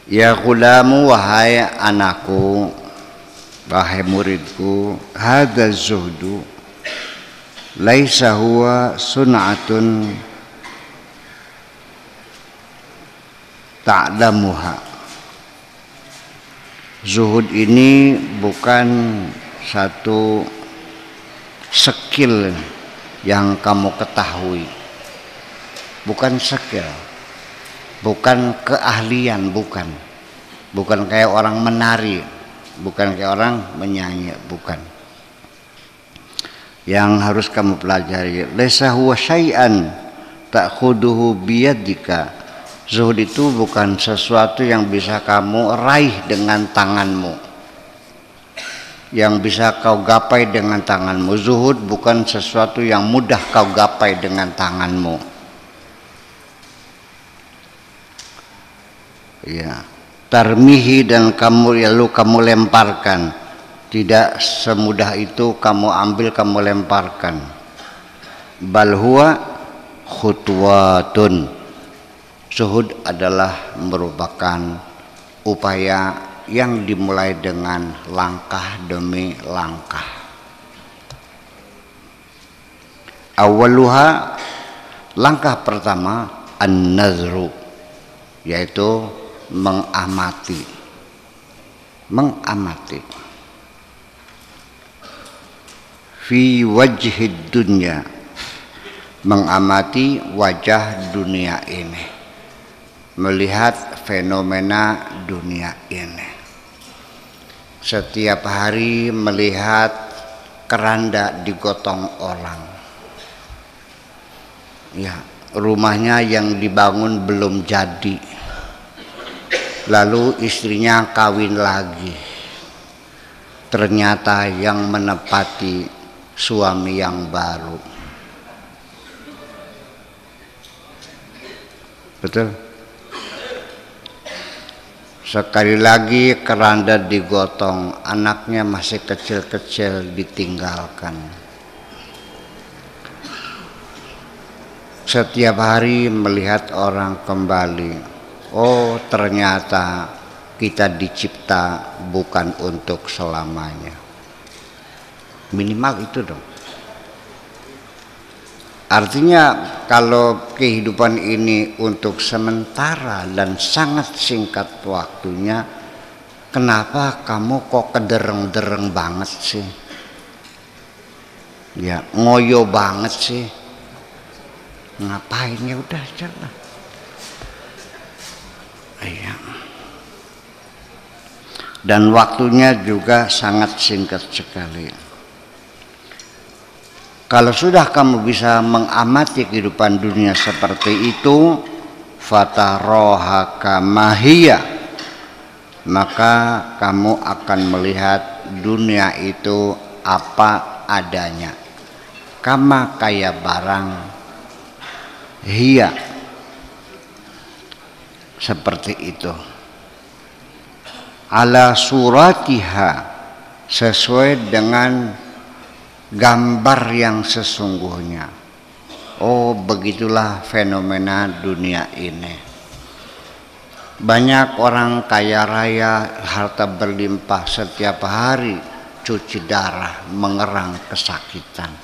Ya ghulamu, wahai anakku, wahai muridku, hadza zuhdu laisa huwa sun'atun ta'lamuha. Zuhud ini bukan satu skill yang kamu ketahui, bukan skill, bukan keahlian, bukan kayak orang menari, bukan kayak orang menyanyi, bukan. Yang harus kamu pelajari, laisa huwa syai'an ta'khuduhu biyadika. Zuhud itu bukan sesuatu yang bisa kamu raih dengan tanganmu, yang bisa kau gapai dengan tanganmu. Zuhud bukan sesuatu yang mudah kau gapai dengan tanganmu. Ya, tarmihi, dan kamu lemparkan. Tidak semudah itu kamu ambil, kamu lemparkan. Bal huwa khutwatun. Zuhud adalah merupakan upaya yang dimulai dengan langkah demi langkah. Awaluha, langkah pertama, an-nazru, yaitu mengamati. Fi wajhid dunya, mengamati wajah dunia ini, melihat fenomena dunia ini. Setiap hari melihat keranda digotong orang, ya, rumahnya yang dibangun belum jadi, lalu istrinya kawin lagi, ternyata yang menepati suami yang baru. Betul? Sekali lagi keranda digotong, anaknya masih kecil-kecil ditinggalkan. Setiap hari melihat orang kembali. Oh, ternyata kita dicipta bukan untuk selamanya. Minimal itu dong. Artinya kalau kehidupan ini untuk sementara dan sangat singkat waktunya, kenapa kamu kok kedereng-dereng banget sih? Ya, ngoyo banget sih. Ngapain, ya udah jalan. Iya. Dan waktunya juga sangat singkat sekali. Kalau sudah kamu bisa mengamati kehidupan dunia seperti itu, fataroha kamahiyya, maka kamu akan melihat dunia itu apa adanya, kama kayak barang, hiya, seperti itu, ala suratiha, sesuai dengan gambar yang sesungguhnya. Oh, begitulah fenomena dunia ini. Banyak orang kaya raya, harta berlimpah, setiap hari cuci darah, mengerang kesakitan.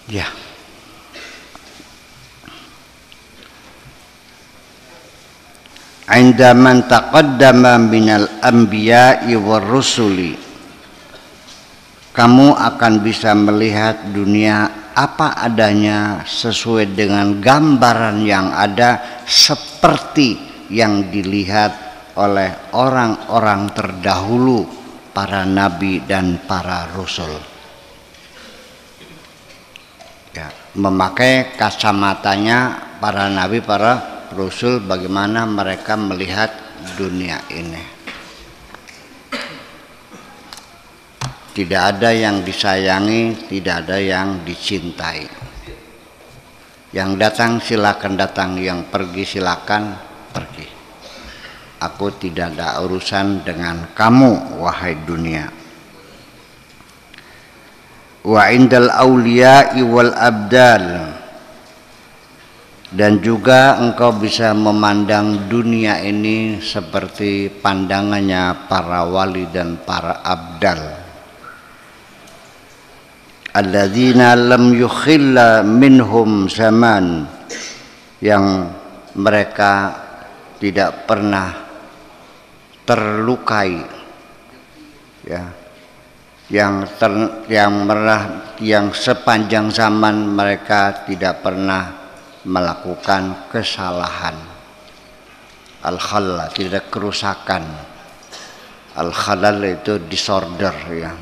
Ya. Inda man taqaddama minal anbiya'i war rusuli, kamu akan bisa melihat dunia apa adanya sesuai dengan gambaran yang ada, seperti yang dilihat oleh orang-orang terdahulu, para nabi dan para rasul. Ya, memakai kacamatanya para nabi, para rasul, bagaimana mereka melihat dunia ini. Tidak ada yang disayangi, tidak ada yang dicintai. Yang datang silakan datang, yang pergi silakan pergi. Aku tidak ada urusan dengan kamu, wahai dunia. Wa indal awliya'i wal abdal, Dan juga engkau bisa memandang dunia ini seperti pandangannya para wali dan para abdal. Alladzina lam yukhilla minhum zaman, yang mereka tidak pernah terlukai, ya, yang sepanjang zaman mereka tidak pernah melakukan kesalahan. Al-khalal, tidak kerusakan. Al-khalal itu disorder, ya.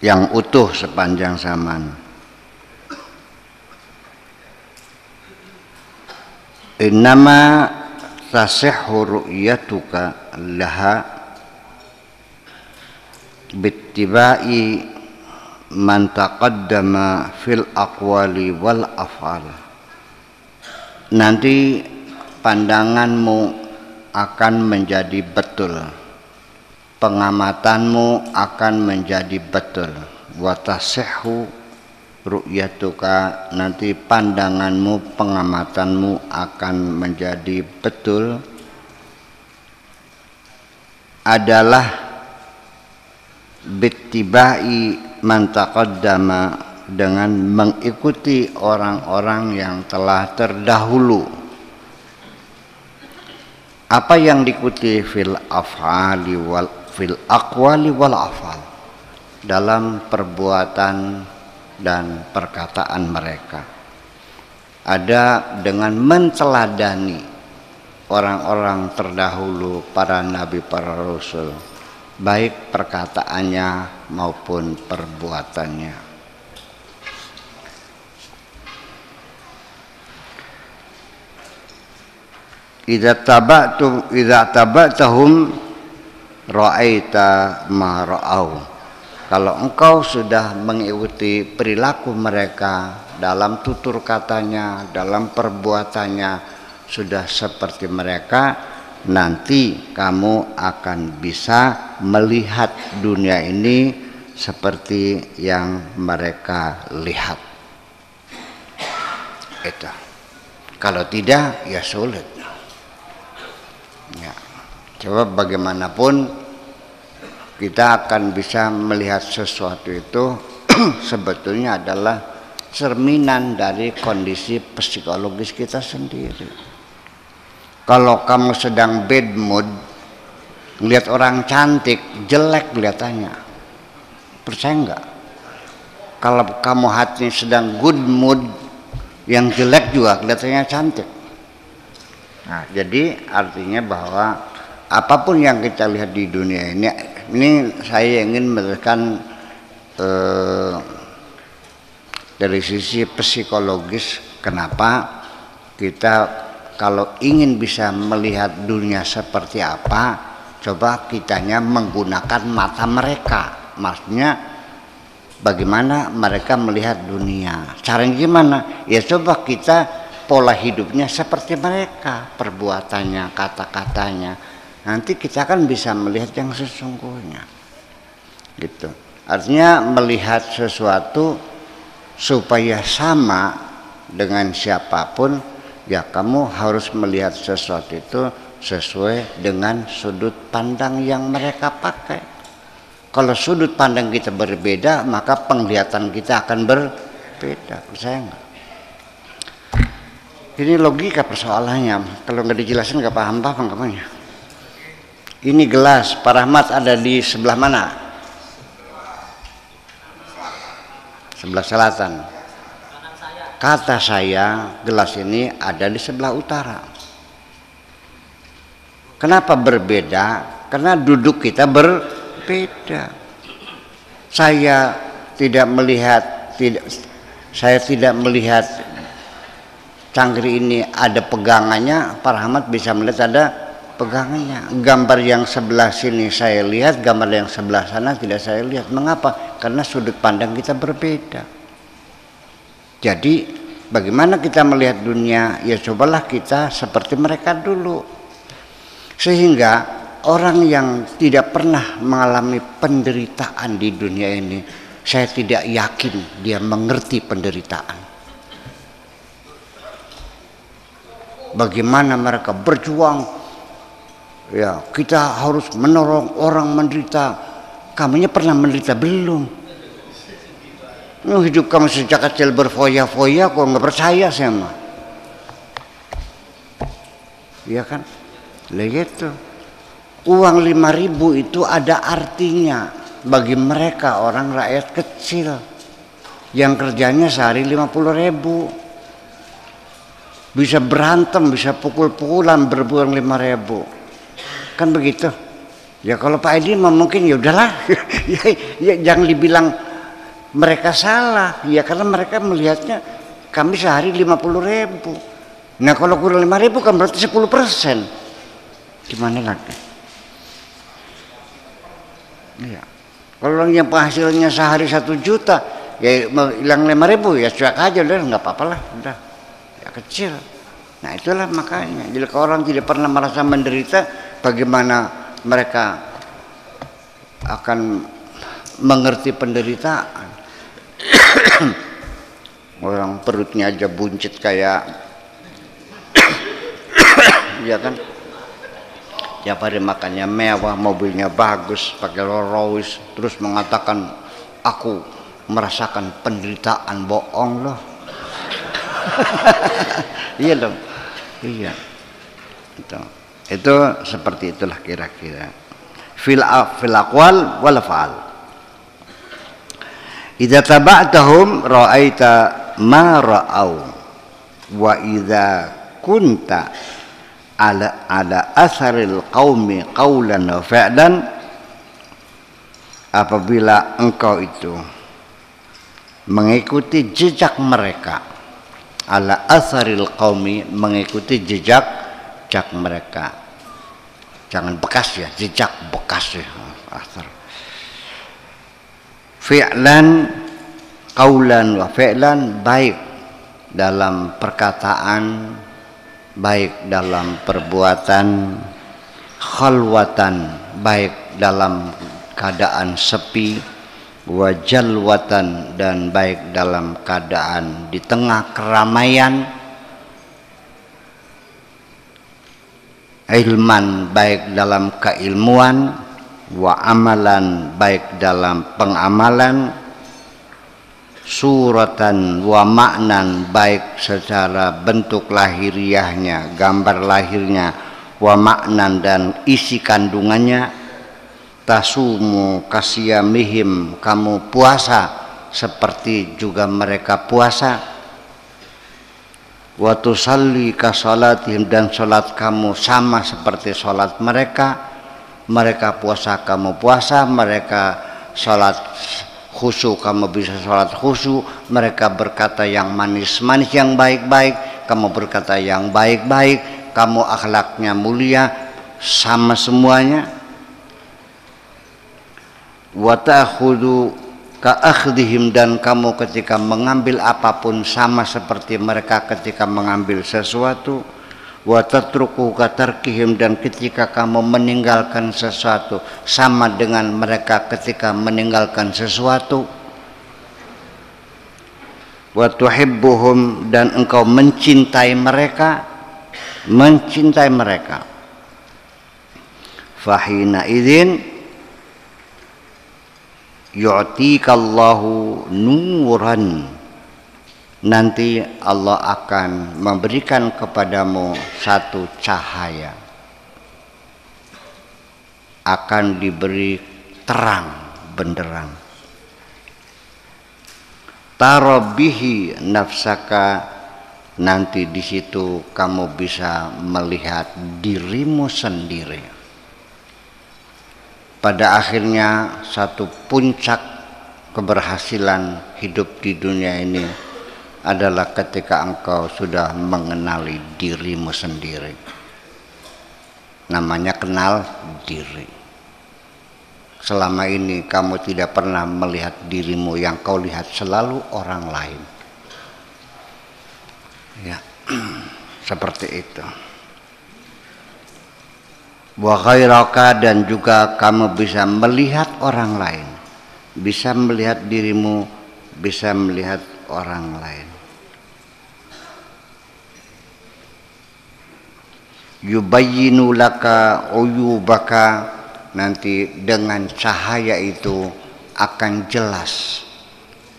Yang utuh sepanjang zaman. Innama tasihhu ru'yatuka laha bittiba'i man taqaddama fil aqwali wal af'al. Nanti pandanganmu akan menjadi betul, pengamatanmu akan menjadi betul. Wa tasihhu ru'yatuka, nanti pandanganmu, pengamatanmu akan menjadi betul, adalah bittibai man taqaddama, dengan mengikuti orang-orang yang telah terdahulu. Apa yang diikuti? Fil aqwali wal afal, dalam perbuatan dan perkataan mereka. Ada dengan menteladani orang-orang terdahulu, para nabi, para rasul, baik perkataannya maupun perbuatannya. Idza taba'tahum ra'aita ma ra'au. Kalau engkau sudah mengikuti perilaku mereka dalam tutur katanya, dalam perbuatannya, sudah seperti mereka, nanti kamu akan bisa melihat dunia ini seperti yang mereka lihat. Itu. Kalau tidak, ya sulit. Ya. Coba bagaimanapun kita akan bisa melihat sesuatu itu sebetulnya adalah cerminan dari kondisi psikologis kita sendiri. Kalau kamu sedang bad mood, lihat orang cantik, jelek kelihatannya, percaya enggak? Kalau kamu hati sedang good mood, yang jelek juga kelihatannya cantik. Nah, jadi artinya bahwa apapun yang kita lihat di dunia ini saya ingin menekan dari sisi psikologis, kenapa kita kalau ingin bisa melihat dunia seperti apa, coba kitanya menggunakan mata mereka. Maksudnya bagaimana mereka melihat dunia. Caranya gimana? Ya coba kita pola hidupnya seperti mereka, perbuatannya, kata-katanya. Nanti kita kan bisa melihat yang sesungguhnya. Gitu. Artinya melihat sesuatu supaya sama dengan siapapun, ya kamu harus melihat sesuatu itu sesuai dengan sudut pandang yang mereka pakai. Kalau sudut pandang kita berbeda, maka penglihatan kita akan berbeda. Percaya nggak? Ini logika persoalannya. Kalau nggak dijelasin nggak paham kamunya. Ini gelas, Pak Rahmat ada di sebelah mana? Sebelah selatan. Kata saya gelas ini ada di sebelah utara. Kenapa berbeda? Karena duduk kita berbeda. Saya tidak melihat cangkir ini ada pegangannya, Pak Rahmat bisa melihat ada pegangannya. Gambar yang sebelah sini saya lihat, gambar yang sebelah sana tidak saya lihat. Mengapa? Karena sudut pandang kita berbeda. Jadi bagaimana kita melihat dunia? Ya cobalah kita seperti mereka dulu. Sehingga orang yang tidak pernah mengalami penderitaan di dunia ini saya tidak yakin dia mengerti penderitaan. Bagaimana mereka berjuang, ya kita harus menolong orang menderita. Kamunya pernah menderita belum? Hidup kamu sejak kecil berfoya-foya, kok nggak percaya saya mah. Iya kan? Lihat tuh, uang 5.000 itu ada artinya bagi mereka orang rakyat kecil yang kerjanya sehari 50.000. Bisa berantem, bisa pukul-pukulan berbuang 5.000. Kan begitu. Ya kalau Pak Edi mungkin ya udahlah. ya, jangan dibilang mereka salah. Ya karena mereka melihatnya kami sehari 50.000. Nah kalau kurang 5.000 kan berarti 10%. Gimana lagi? Ya. Kalau yang penghasilannya sehari 1 juta, ya hilang 5.000 ya cuek aja udah, nggak apa-apa lah, udah. Kecil. Nah itulah makanya jika orang tidak pernah merasa menderita, bagaimana mereka akan mengerti penderitaan. Orang perutnya aja buncit kayak ya kan, tiap hari makannya mewah, mobilnya bagus, pakai Rolls Royce, terus mengatakan aku merasakan penderitaan. Bohong loh. Iya dong, iya. Itu seperti itulah kira-kira. Fil aqwal wal af'al. Idza taba'tahum ra'aita ma ra'au wa idza kunta ala asharil qaumi qawlan wa fi'lan, apabila engkau itu mengikuti jejak mereka, ala asharil qaumi, mengikuti jejak mereka, jangan bekas ya, jejak bekas ya, asar. Fi'lan, qaulan wa fi'lan, baik dalam perkataan, baik dalam perbuatan, khalwatan, baik dalam keadaan sepi, wajalwatan, dan baik dalam keadaan di tengah keramaian, ilman, baik dalam keilmuan, wa amalan, baik dalam pengamalan, suratan wa maknan, baik secara bentuk lahiriahnya, gambar lahirnya, wa maknan, dan isi kandungannya, tasumu kasiyamihim, kamu puasa seperti juga mereka puasa, wa tusalli kasalatihim, dan salat kamu sama seperti salat mereka. Mereka puasa kamu puasa, mereka salat khusyuk kamu bisa salat khusyuk, mereka berkata yang manis-manis yang baik-baik, kamu berkata yang baik-baik, kamu akhlaknya mulia, sama semuanya. Wa ta'khudhu ka'akhdihim, dan kamu ketika mengambil apapun sama seperti mereka ketika mengambil sesuatu. Wa tatruku katarkihim, dan ketika kamu meninggalkan sesuatu sama dengan mereka ketika meninggalkan sesuatu. Wa tuhibbuhum, dan engkau mencintai mereka, fahina idzin yu'tikallahu nuran, nanti Allah akan memberikan kepadamu satu cahaya, akan diberi terang benderang. Tarabihi nafsaka, nanti di situ kamu bisa melihat dirimu sendiri. Pada akhirnya satu puncak keberhasilan hidup di dunia ini adalah ketika engkau sudah mengenali dirimu sendiri. Namanya kenal diri. Selama ini kamu tidak pernah melihat dirimu, yang kau lihat selalu orang lain. Ya, seperti itu. Wa ghairaka, dan juga kamu bisa melihat orang lain bisa melihat dirimu, bisa melihat orang lain. Yubayyinu laka uyubaka, nanti dengan cahaya itu akan jelas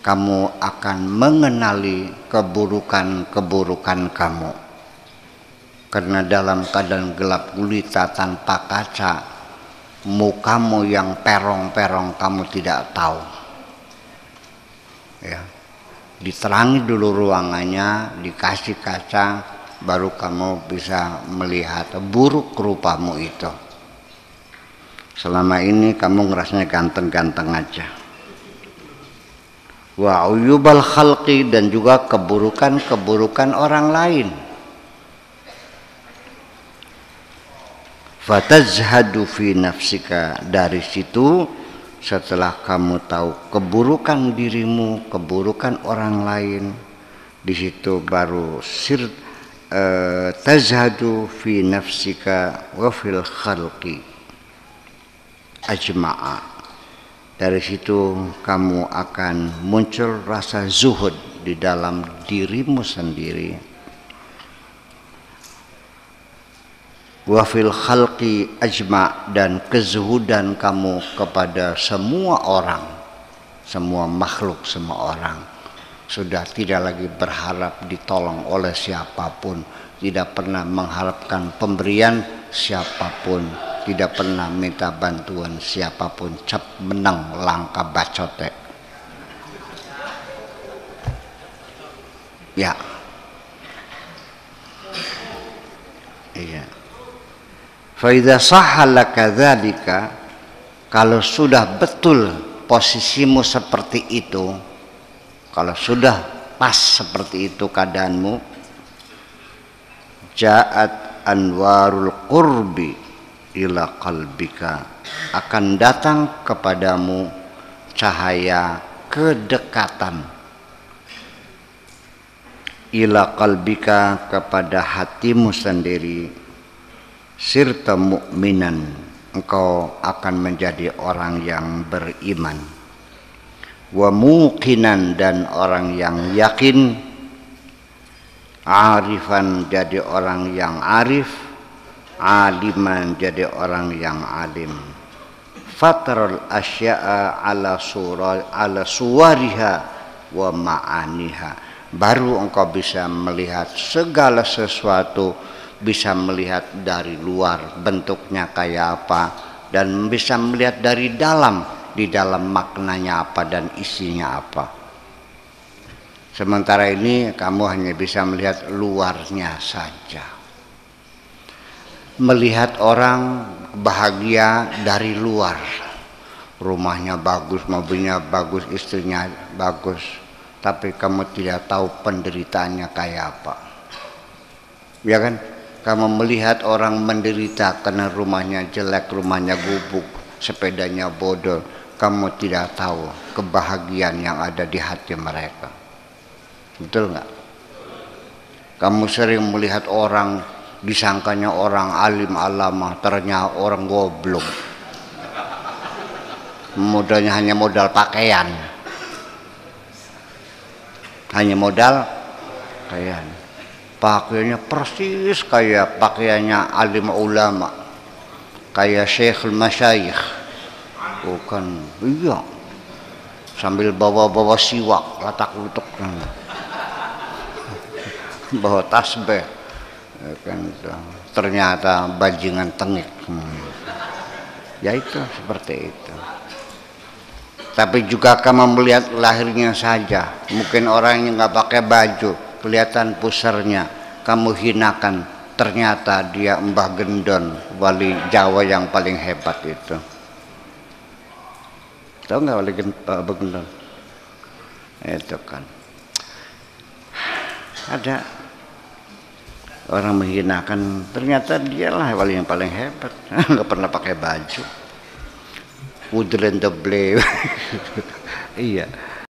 kamu akan mengenali keburukan-keburukan kamu. Karena dalam keadaan gelap gulita tanpa kaca, mukamu yang perong-perong kamu tidak tahu. Ya. Diterangi dulu ruangannya, dikasih kaca, baru kamu bisa melihat buruk rupamu itu. Selama ini kamu ngerasanya ganteng-ganteng aja. Wa uyubal khalqi, dan juga keburukan-keburukan orang lain. Fatazhadu fi nafsika, dari situ setelah kamu tahu keburukan dirimu, keburukan orang lain, di situ baru tazhadu fi nafsika wa fil khalqi ajma'a. Dari situ kamu akan muncul rasa zuhud di dalam dirimu sendiri. Wa fil khalqi ajma', dan kezuhudan kamu kepada semua orang, semua makhluk, semua orang. Sudah tidak lagi berharap ditolong oleh siapapun, tidak pernah mengharapkan pemberian siapapun, tidak pernah minta bantuan siapapun. Cep menang langkah bacote. Ya. Iya. Fa idza sahha laka dzalika, kalau sudah betul posisimu seperti itu, kalau sudah pas seperti itu keadaanmu, ja'at anwarul qurbi ila qalbika, akan datang kepadamu cahaya kedekatan, ila qalbika, kepada hatimu sendiri. Sirta mu'minan, engkau akan menjadi orang yang beriman. Wa muqinan, dan orang yang yakin. Arifan, jadi orang yang arif. Aliman, jadi orang yang alim. Fatarul asya'a ala suwariha wa ma'aniha, baru engkau bisa melihat segala sesuatu, bisa melihat dari luar bentuknya kayak apa, dan bisa melihat dari dalam, di dalam maknanya apa dan isinya apa. Sementara ini kamu hanya bisa melihat luarnya saja. Melihat orang bahagia dari luar, rumahnya bagus, mobilnya bagus, istrinya bagus, tapi kamu tidak tahu penderitaannya kayak apa. Ya kan? Kamu melihat orang menderita karena rumahnya jelek, rumahnya gubuk, sepedanya bodol. Kamu tidak tahu kebahagiaan yang ada di hati mereka. Betul nggak? Kamu sering melihat orang, disangkanya orang alim alamah, ternyata orang goblok. Modalnya hanya modal pakaian. Hanya modal pakaian. Pakaiannya persis kayak pakaiannya alim ulama, kayak syekhul masyayikh. Bukan, iya. Sambil bawa-bawa siwak, latak-lutuk, bawa tasbih, kan, ternyata bajingan tengik. Ya itu seperti itu. Tapi juga kamu melihat lahirnya saja, mungkin orang yang nggak pakai baju, kelihatan pusarnya, kamu hinakan, ternyata dia Mbah Gendon, wali Jawa yang paling hebat itu. Tahu nggak wali Mbah Gendon? Itu kan ada orang menghinakan, ternyata dialah wali yang paling hebat. Nggak pernah pakai baju, udren deble. Iya.